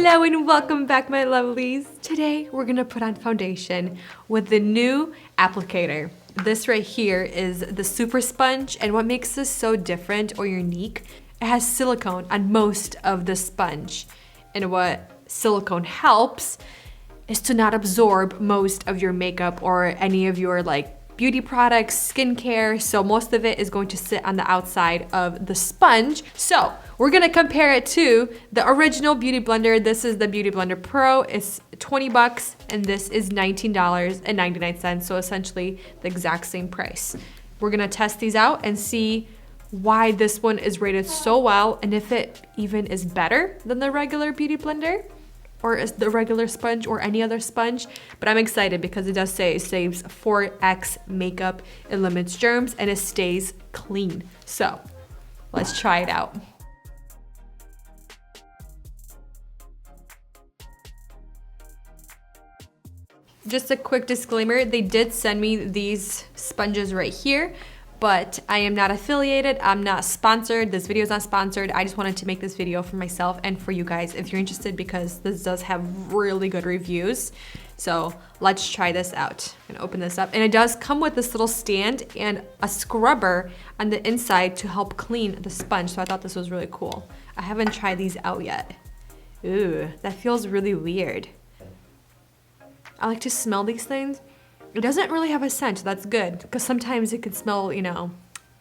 Hello and welcome back, my lovelies. Today we're gonna put on foundation with the new applicator. This right here is the super sponge, and what makes this so different or unique, it has silicone on most of the sponge. And what silicone helps is to not absorb most of your makeup or any of your beauty products, skincare, so most of it is going to sit on the outside of the sponge. So we're gonna compare it to the original Beauty Blender. This is the Beauty Blender Pro. It's 20 bucks, and this is $19.99, so essentially the exact same price. We're gonna test these out and see why this one is rated so well, and if it even is better than the regular Beauty Blender, or is the regular sponge or any other sponge. But I'm excited because it does say it saves 4x makeup, it limits germs, and it stays clean. So let's try it out. Just a quick disclaimer, they did send me these sponges right here, but I am not affiliated, I'm not sponsored, this video is not sponsored. I just wanted to make this video for myself and for you guys if you're interested, because this does have really good reviews. So let's try this out. I'm gonna open this up, and it does come with this little stand and a scrubber on the inside to help clean the sponge, so I thought this was really cool. I haven't tried these out yet. Ooh, that feels really weird. I like to smell these things. It doesn't really have a scent, so that's good, because sometimes it could smell, you know,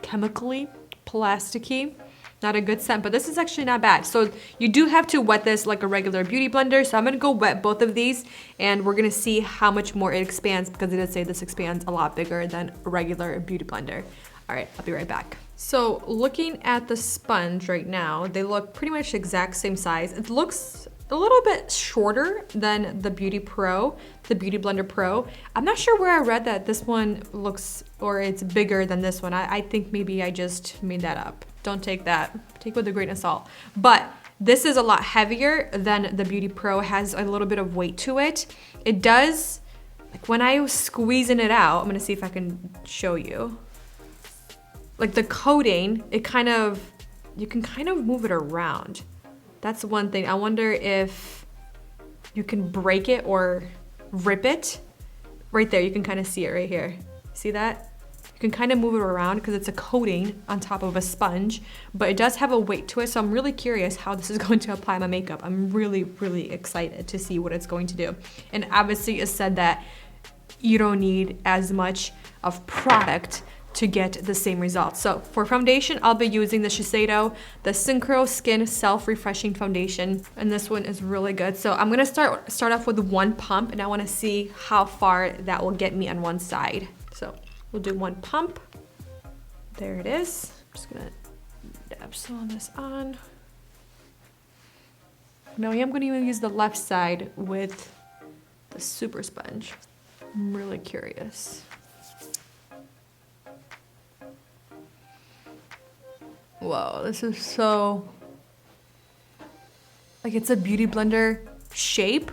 chemically, plasticky, not a good scent, but this is actually not bad. So you do have to wet this like a regular Beauty Blender, so I'm gonna go wet both of these, and we're gonna see how much more it expands, because it does say this expands a lot bigger than a regular Beauty Blender. All right, I'll be right back. So looking at the sponge right now, they look pretty much the exact same size. It looks a little bit shorter than the Beauty Pro, the Beauty Blender Pro. I'm not sure where I read that this one looks, or it's bigger than this one. I think maybe I just made that up. Don't take that, take it with a grain of salt. But this is a lot heavier than the Beauty Pro. It has a little bit of weight to it. It does, like when I was squeezing it out, I'm gonna see if I can show you. Like the coating, it kind of, you can kind of move it around. That's one thing. I wonder if you can break it or rip it. Right there, you can kind of see it right here. See that? You can kind of move it around because it's a coating on top of a sponge, but it does have a weight to it, so I'm really curious how this is going to apply my makeup. I'm really, really excited to see what it's going to do. And obviously it said that you don't need as much of product to get the same results. So for foundation, I'll be using the Shiseido, the Synchro Skin Self-Refreshing Foundation, and this one is really good. So I'm gonna start off with one pump, and I wanna see how far that will get me on one side. So we'll do one pump. There it is. I'm just gonna dab some of this on. Now I am gonna use the left side with the super sponge. I'm really curious. Whoa, this is so, like it's a Beauty Blender shape,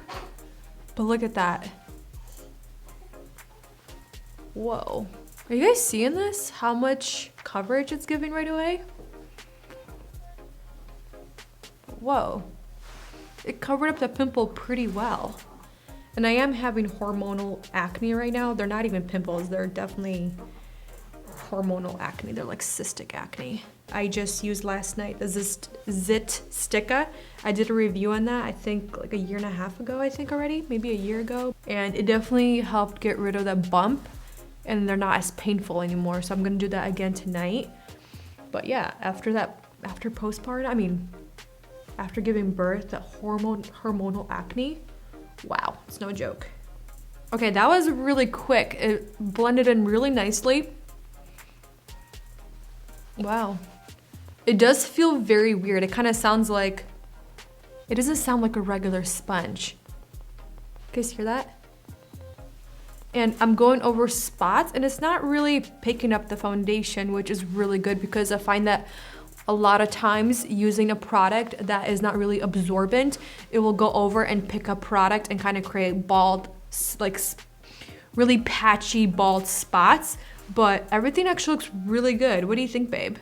but look at that. Whoa. Are you guys seeing this? How much coverage it's giving right away? Whoa. It covered up the pimple pretty well. And I am having hormonal acne right now. They're not even pimples, they're definitely hormonal acne. They're like cystic acne. I just used last night the Zit Sticka. I did a review on that, I think like a year and a half ago, I think already, maybe a year ago. And it definitely helped get rid of that bump, and they're not as painful anymore. So I'm gonna do that again tonight. But yeah, after that, after postpartum, I mean, after giving birth, that hormonal acne, wow, it's no joke. Okay, that was really quick. It blended in really nicely. Wow. It does feel very weird. It kind of sounds like, it doesn't sound like a regular sponge. You guys hear that? And I'm going over spots, and it's not really picking up the foundation, which is really good, because I find that a lot of times using a product that is not really absorbent, it will go over and pick up product and kind of create bald, like really patchy bald spots. But everything actually looks really good. What do you think, babe?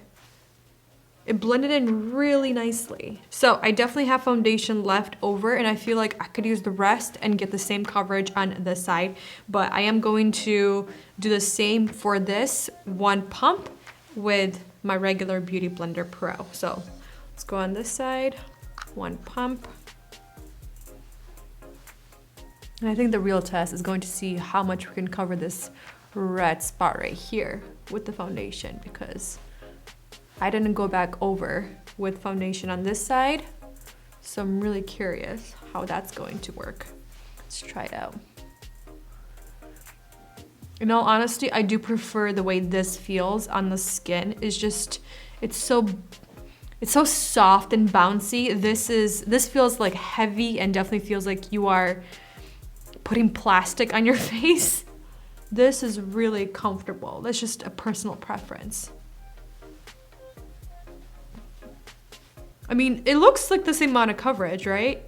It blended in really nicely. So I definitely have foundation left over, and I feel like I could use the rest and get the same coverage on this side, but I am going to do the same for this one pump with my regular Beauty Blender Pro. So let's go on this side, one pump. And I think the real test is going to see how much we can cover this red spot right here with the foundation, because I didn't go back over with foundation on this side. So I'm really curious how that's going to work. Let's try it out. In all honesty, I do prefer the way this feels on the skin. It's just, it's so soft and bouncy. This feels like heavy and definitely feels like you are putting plastic on your face. This is really comfortable. That's just a personal preference. I mean, it looks like the same amount of coverage, right?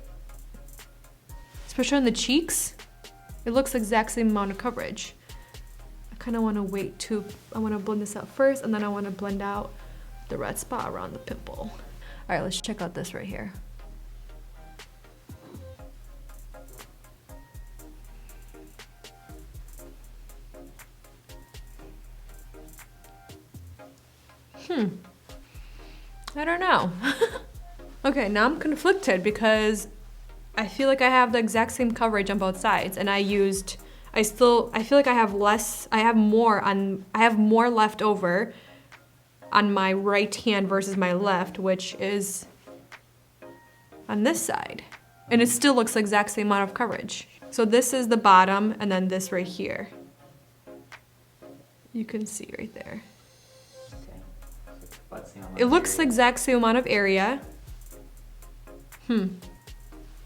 Especially on the cheeks. It looks the exact same amount of coverage. I kind of want to wait to, I want to blend this out first, and then I want to blend out the red spot around the pimple. All right, let's check out this right here. I don't know. Okay, now I'm conflicted because I feel like I have the exact same coverage on both sides, and I feel like I have more left over on my right hand versus my left, which is on this side. And it still looks the exact same amount of coverage. So this is the bottom, and then this right here. You can see right there. It looks the exact same amount of area.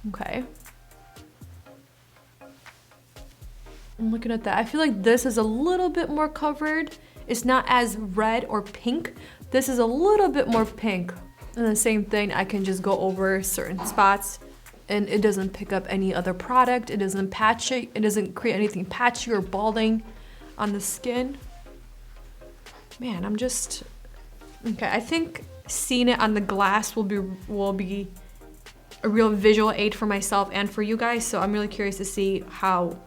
Okay. I'm looking at that. I feel like this is a little bit more covered. It's not as red or pink. This is a little bit more pink. And the same thing, I can just go over certain spots and it doesn't pick up any other product. It doesn't patch it. It doesn't create anything patchy or balding on the skin. Man, I'm just, okay, I think seeing it on the glass will be a real visual aid for myself and for you guys. So I'm really curious to see how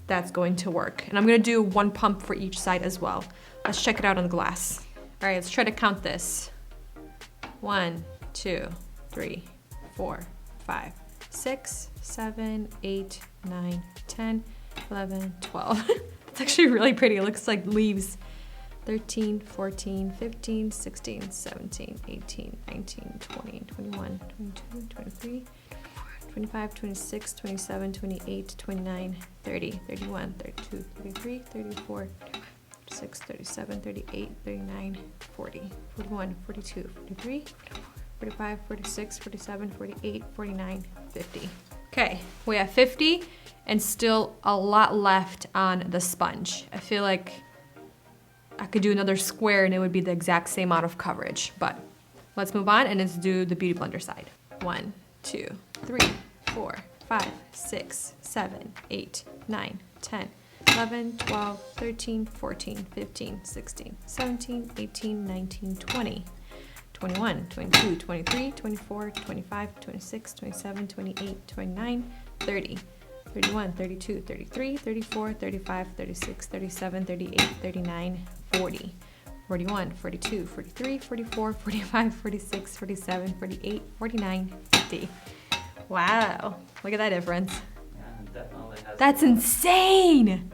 that's going to work. And I'm gonna do one pump for each side as well. Let's check it out on the glass. All right, let's try to count this. 1, 2, 3, 4, 5, 6, 7, 8, 9, 10, 11, 12. It's actually really pretty. It looks like leaves. 13, 14, 15, 16, 17, 18, 19, 20, 21, 22, 23, 25, 26, 27, 28, 29, 30, 31, 32, 33, 34, 36, 37, 38, 39, 40, 41, 42, 43, 45, 46, 47, 48, 49, 50. Okay, we have 50 and still a lot left on the sponge. I feel like I could do another square and it would be the exact same amount of coverage, but let's move on and let's do the Beauty Blender side. 1, 2, 3, 4, 5, 6, 7, 8, 9, 10, 11, 12, 13, 14, 15, 16, 17, 18, 19, 20, 21, 22, 23, 24, 25, 26, 27, 28, 29, 30, 31, 32, 33, 34, 35, 36, 37, 38, 39, 40, 41, 42, 43, 44, 45, 46, 47, 48, 49, 50. Wow, look at that difference. Yeah, it definitely has. That's insane!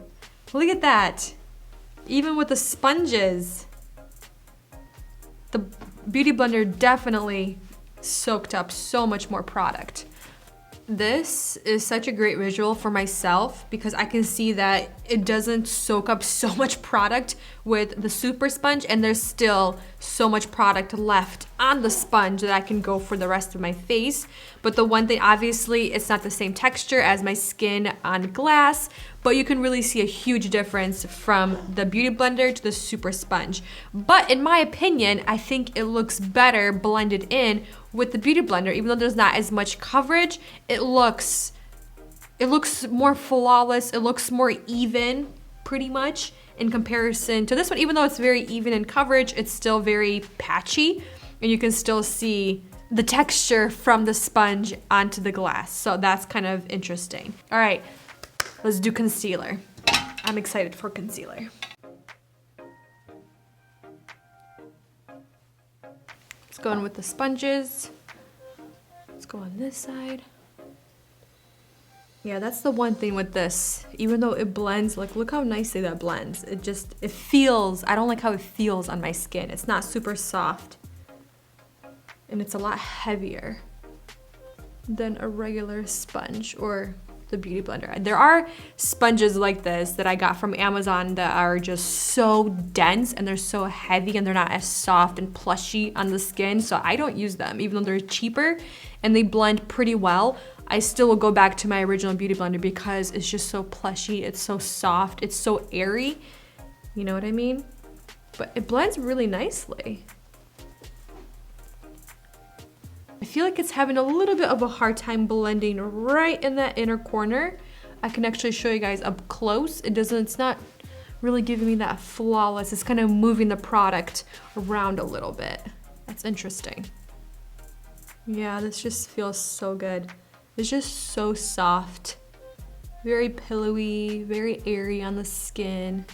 Look at that. Even with the sponges, the Beauty Blender definitely soaked up so much more product. This is such a great visual for myself because I can see that it doesn't soak up so much product with the super sponge, and there's still so much product left on the sponge that I can go for the rest of my face. But the one thing, obviously, it's not the same texture as my skin on glass, but you can really see a huge difference from the Beauty Blender to the super sponge. But in my opinion, I think it looks better blended in with the Beauty Blender. Even though there's not as much coverage, it looks more flawless. It looks more even, pretty much, in comparison to this one. Even though it's very even in coverage, it's still very patchy. and you can still see the texture from the sponge onto the glass. So that's kind of interesting. All right, let's do concealer. I'm excited for concealer. Let's go in with the sponges. Let's go on this side. Yeah, that's the one thing with this. Even though it blends, like look how nicely that blends. It feels, I don't like how it feels on my skin. It's not super soft. And it's a lot heavier than a regular sponge or the Beauty Blender. There are sponges like this that I got from Amazon that are just so dense and they're so heavy and they're not as soft and plushy on the skin. So I don't use them, even though they're cheaper and they blend pretty well. I still will go back to my original Beauty Blender because it's just so plushy, it's so soft, it's so airy. You know what I mean? But it blends really nicely. I feel like it's having a little bit of a hard time blending right in that inner corner. I can actually show you guys up close. It's not really giving me that flawless. It's kind of moving the product around a little bit. That's interesting. Yeah, this just feels so good. It's just so soft, very pillowy, very airy on the skin.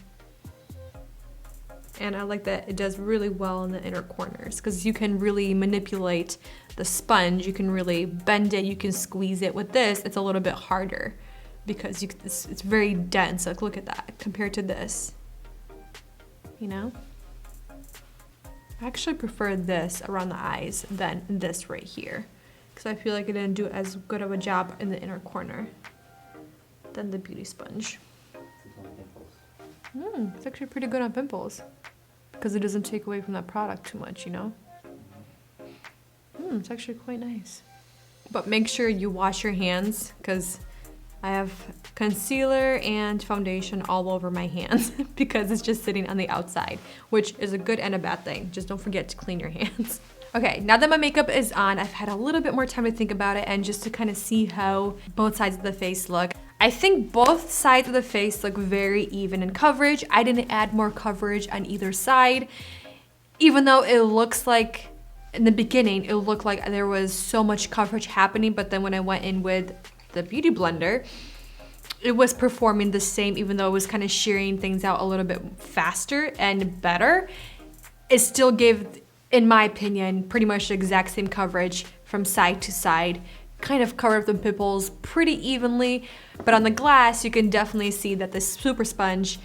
And I like that it does really well in the inner corners because you can really manipulate the sponge. You can really bend it, you can squeeze it. With this, it's a little bit harder because it's very dense. Like look at that compared to this, you know? I actually prefer this around the eyes than this right here because I feel like it didn't do as good of a job in the inner corner than the beauty sponge. It's actually pretty good on pimples because it doesn't take away from that product too much, you know? It's actually quite nice. But make sure you wash your hands because I have concealer and foundation all over my hands because it's just sitting on the outside, which is a good and a bad thing. Just don't forget to clean your hands. Okay, now that my makeup is on, I've had a little bit more time to think about it and just to kind of see how both sides of the face look. I think both sides of the face look very even in coverage. I didn't add more coverage on either side, even though it looks like in the beginning, it looked like there was so much coverage happening, but then when I went in with the Beauty Blender, it was performing the same, even though it was kind of shearing things out a little bit faster and better. It still gave, in my opinion, pretty much the exact same coverage from side to side, kind of covered up the pimples pretty evenly, but on the glass, you can definitely see that the super sponge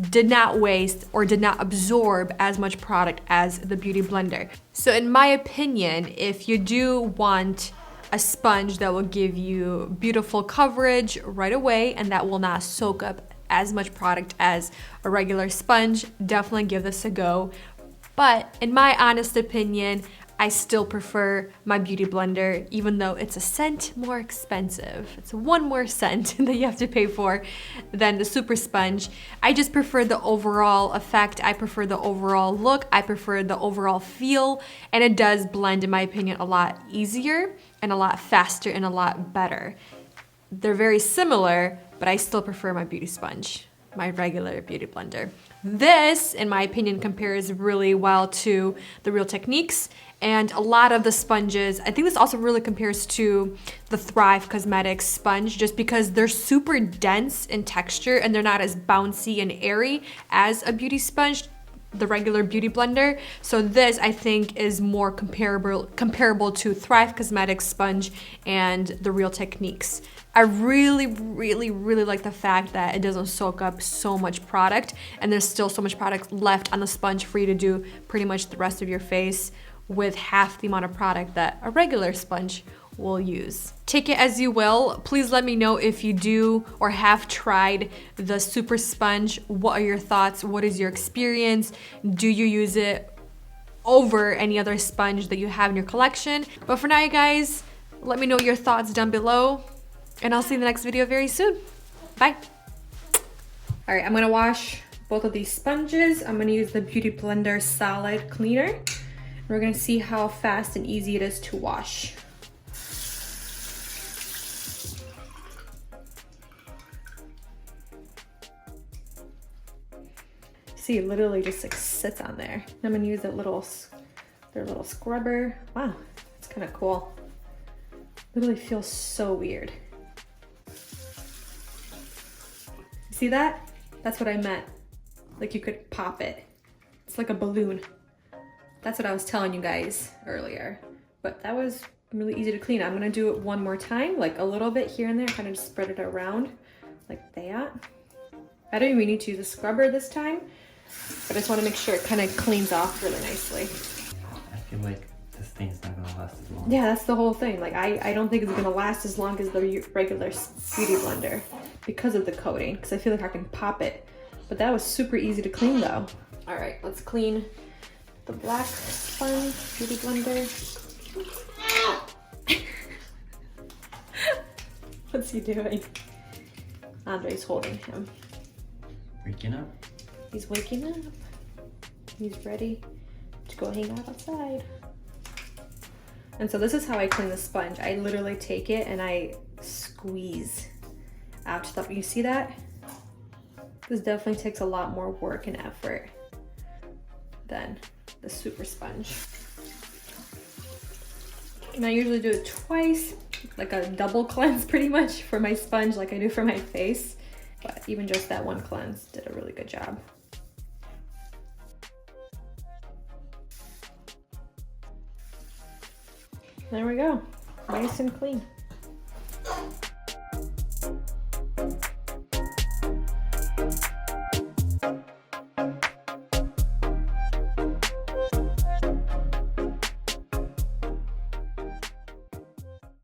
did not waste or did not absorb as much product as the Beauty Blender. So in my opinion, if you do want a sponge that will give you beautiful coverage right away and that will not soak up as much product as a regular sponge, definitely give this a go. But in my honest opinion, I still prefer my Beauty Blender, even though it's a cent more expensive. It's one more cent that you have to pay for than the super sponge. I just prefer the overall effect. I prefer the overall look. I prefer the overall feel. And it does blend, in my opinion, a lot easier and a lot faster and a lot better. They're very similar, but I still prefer my beauty sponge, my regular Beauty Blender. This, in my opinion, compares really well to the Real Techniques and a lot of the sponges. I think this also really compares to the Thrive Cosmetics sponge just because they're super dense in texture and they're not as bouncy and airy as a beauty sponge, the regular Beauty Blender. So this, I think, is more comparable to Thrive Cosmetics sponge and the Real Techniques. I really like the fact that it doesn't soak up so much product and there's still so much product left on the sponge for you to do pretty much the rest of your face with half the amount of product that a regular sponge will use. Take it as you will. Please let me know if you do or have tried the super sponge. What are your thoughts? What is your experience? Do you use it over any other sponge that you have in your collection? But for now, you guys, let me know your thoughts down below and I'll see you in the next video very soon. Bye. All right, I'm gonna wash both of these sponges. I'm gonna use the Beauty Blender Solid Cleaner. We're gonna see how fast and easy it is to wash. See, it literally just like sits on there. I'm gonna use that little Their little scrubber. Wow, it's kind of cool. Literally feels so weird. See that? That's what I meant. Like you could pop it. It's like a balloon. That's what I was telling you guys earlier. But that was really easy to clean. I'm gonna do it one more time, like a little bit here and there, kind of just spread it around like that. I don't even need to use a scrubber this time, but I just wanna make sure it kind of cleans off really nicely. I feel like this thing's not gonna last as long. Yeah, that's the whole thing. Like I don't think it's gonna last as long as the regular beauty blender because of the coating, because I feel like I can pop it. But that was super easy to clean though. All right, let's clean the black sponge beauty blender. What's he doing? Andre's holding him. Waking up? He's waking up. He's ready to go hang out outside. And so this is how I clean the sponge. I literally take it and I squeeze out stuff. You see that? This definitely takes a lot more work and effort than the super sponge. And I usually do it twice, like a double cleanse pretty much for my sponge like I do for my face. But even just that one cleanse did a really good job. There we go, nice and clean.